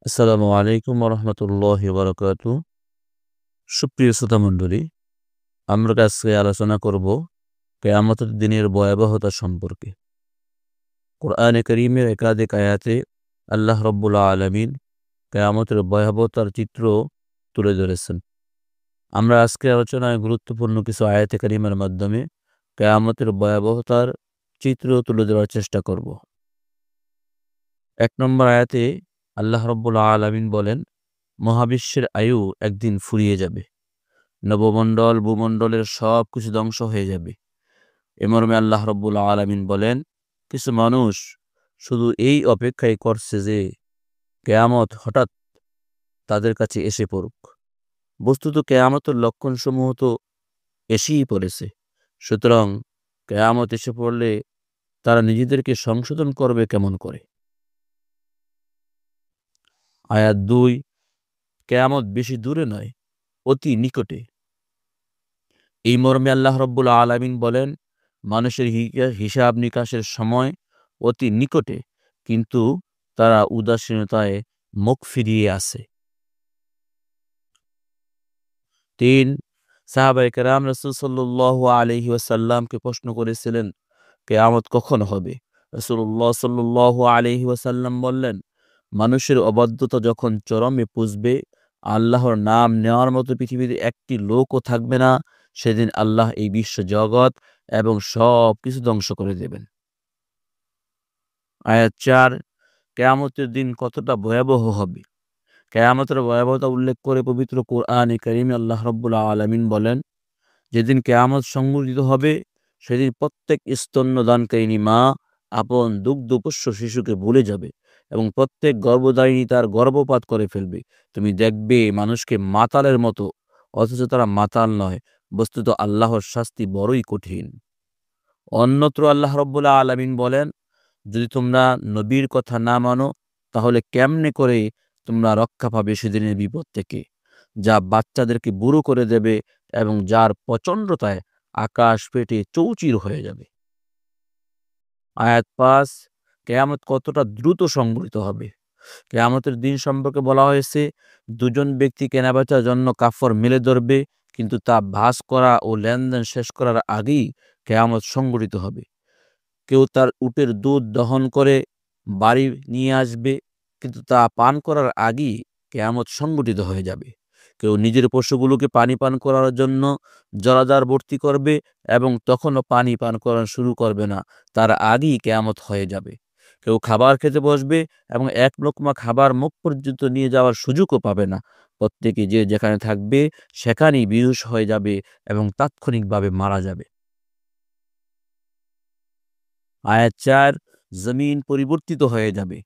আসসালামু আলাইকুম রহমতুল্লাহ বারকাতু। সুপ্রিয় শ্রোতা মণ্ডলী, আমরা আজকে আলোচনা করব কিয়ামতের দিনের ভয়াবহতা সম্পর্কে। কোরআনে করিমের একাধিক আয়াতে আল্লাহ রব্বুল আলামিন কিয়ামতের ভয়াবহতার চিত্র তুলে ধরেছেন। আমরা আজকে আলোচনায় গুরুত্বপূর্ণ কিছু আয়াতে করিমের মাধ্যমে কিয়ামতের ভয়াবহতার চিত্র তুলে ধরার চেষ্টা করব। ১ নম্বর আয়াতে আল্লাহ রব্বুল আলামিন বলেন, মহাবিশ্বের আয়ু একদিন ফুরিয়ে যাবে, নবমণ্ডল ভূমণ্ডলের সব কিছু ধ্বংস হয়ে যাবে। এ মর্মে আল্লাহ রব্বুল আলামিন বলেন, কিছু মানুষ শুধু এই অপেক্ষাই করছে যে কেয়ামত হঠাৎ তাদের কাছে এসে পড়ুক। বস্তুত কেয়ামতের লক্ষণসমূহ তো এসেই পড়েছে। সুতরাং কেয়ামত এসে পড়লে তারা নিজেদেরকে সংশোধন করবে কেমন করে? আয়াত ২, কেয়ামত বেশি দূরে নয়, অতি নিকটে। এই মর্মে আল্লাহ রব্বুল আলামিন বলেন, মানুষের হিসাব নিকাশের সময় অতি নিকটে, কিন্তু তারা উদাসীনতায় মুখ ফিরিয়ে আছে। ৩, সাহাবায়ে কেরাম রাসূল সাল্লাল্লাহু আলাইহি ওয়াসাল্লামকে প্রশ্ন করেছিলেন, কিয়ামত কখন হবে? রাসূলুল্লাহ সাল্লাল্লাহু আলাইহি ওয়াসাল্লাম বললেন, মানুষের অবাধ্যতা যখন চরমে পুঁজবে, আল্লাহর নাম নেওয়ার মতো পৃথিবীতে একটি লোকও থাকবে না, সেদিন আল্লাহ এই বিশ্ব জগৎ এবং সব কিছু ধ্বংস করে দেবেন। আয়াত ৪, কিয়ামতের দিন কতটা ভয়াবহ হবে? কিয়ামতের ভয়াবহতা উল্লেখ করে পবিত্র কোরআনে কারিমে আল্লাহ রাব্বুল আলামিন বলেন, যেদিন কিয়ামত সংঘটিত হবে, সেদিন প্রত্যেক স্তন্যদানকারিণী মা আপন দুগ্ধপোষ্য শিশুকে ভুলে যাবে এবং প্রত্যেক গর্ভধারিণী তার গর্ভপাত করে ফেলবে। তুমি দেখবে মানুষকে মাতালের মতো, অথচ তারা মাতাল নয়। বস্তুত আল্লাহর শাস্তি বড়ই কঠিন। অন্যত্র আল্লাহ রাব্বুল আলামিন বলেন, যদি তোমরা নবীর কথা না মানো, তাহলে কেমনে করে তোমরা রক্ষা পাবে সেদিনের বিপদ থেকে, যা বাচ্চাদেরকে বুড়ো করে দেবে এবং যার প্রচণ্ডতায় আকাশ ফেটে চৌচির হয়ে যাবে। আয়াত ৫, কেয়ামত কতটা দ্রুত সংঘটিত হবে? কেয়ামতের দিন সম্পর্কে বলা হয়েছে, দুজন ব্যক্তি কেনাবেচার জন্য কাফর মেলে ধরবে, কিন্তু তা ভাঁজ করা ও লেনদেন শেষ করার আগেই কেয়ামত সংঘটিত হবে। কেউ তার উটের দুধ দহন করে বাড়ি নিয়ে আসবে, কিন্তু তা পান করার আগেই কেয়ামত সংঘটিত হয়ে যাবে। কেউ নিজের পশুগুলোকে পানি পান করার জন্য জলাধার ভর্তি করবে এবং তখনও পানি পান করা শুরু করবে না, তার আগেই কেয়ামত হয়ে যাবে। কেউ খাবার খেতে বসবে এবং এক লোকমা খাবার মুখ পর্যন্ত নিয়ে যাওয়ার সুযোগও পাবে না। প্রত্যেকে যে যেখানে থাকবে সেখানেই বেহুশ হয়ে যাবে এবং তাৎক্ষণিকভাবে মারা যাবে। আয়াত ৪, জমিন পরিবর্তিত হয়ে যাবে।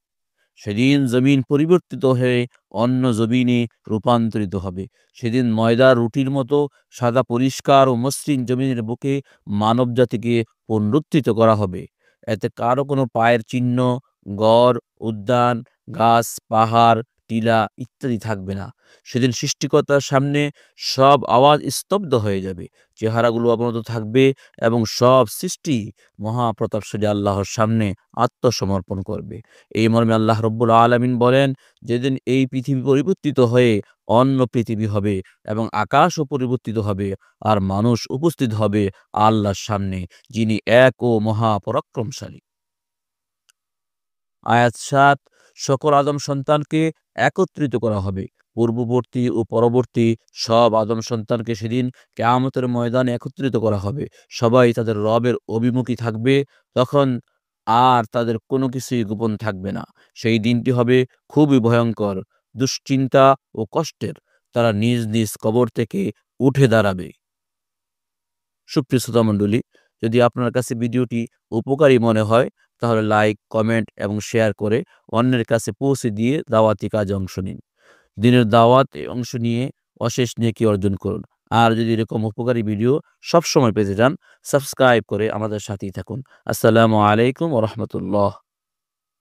সেদিন জমিন পরিবর্তিত হয়ে অন্য জমিনে রূপান্তরিত হবে। সেদিন ময়দার রুটির মতো সাদা পরিষ্কার ও মসৃণ জমিনের বুকে মানবজাতিকে পুনরুত্থিত করা হবে। এতে কারো কোনো পায়ের চিহ্ন, গড়, উদ্যান, গাছ, পাহাড়, টিলা ইত্যাদি থাকবে না। সেদিন সৃষ্টিকর্তার সামনে সব আওয়াজ স্তব্ধ হয়ে যাবে, চেহারাগুলো অবনত থাকবে এবং সব সৃষ্টি মহাপ্রতাপশালী আল্লাহর সামনে আত্মসমর্পণ করবে। এই মর্মে আল্লাহ রব্বুল আলামিন বলেন, যেদিন এই পৃথিবী পরিবর্তিত হয়ে অন্য পৃথিবী হবে এবং আকাশও পরিবর্তিত হবে, আর মানুষ উপস্থিত হবে আল্লাহর সামনে, যিনি এক ও মহাপরাক্রমশালী। আয়াত ৭, সকল আদম সন্তানকে একত্রিত করা হবে। পূর্ববর্তী ও পরবর্তী সব আদম সন্তানকে সেদিন কিয়ামতের ময়দানে একত্রিত করা হবে। সবাই তাদের রবের অভিমুখী থাকবে। তখন আর তাদের কোনো কিছুই গোপন থাকবে না। সেই দিনটি হবে খুবই ভয়ঙ্কর, দুশ্চিন্তা ও কষ্টের। তারা নিজ নিজ কবর থেকে উঠে দাঁড়াবে। সুপ্রিয় শ্রোতামণ্ডলী, যদি আপনার কাছে ভিডিওটি উপকারী মনে হয়, তাহলে লাইক, কমেন্ট এবং শেয়ার করে অন্যের কাছে পৌঁছে দিয়ে দাওয়াতি কাজে অংশ নিন। দিনের দাওয়াতে অংশ নিয়ে অশেষ নেকি অর্জন করুন। আর যদি এরকম উপকারী ভিডিও সবসময় পেতে চান, সাবস্ক্রাইব করে আমাদের সাথেই থাকুন। আসসালামু আলাইকুম ওয়া রাহমাতুল্লাহ।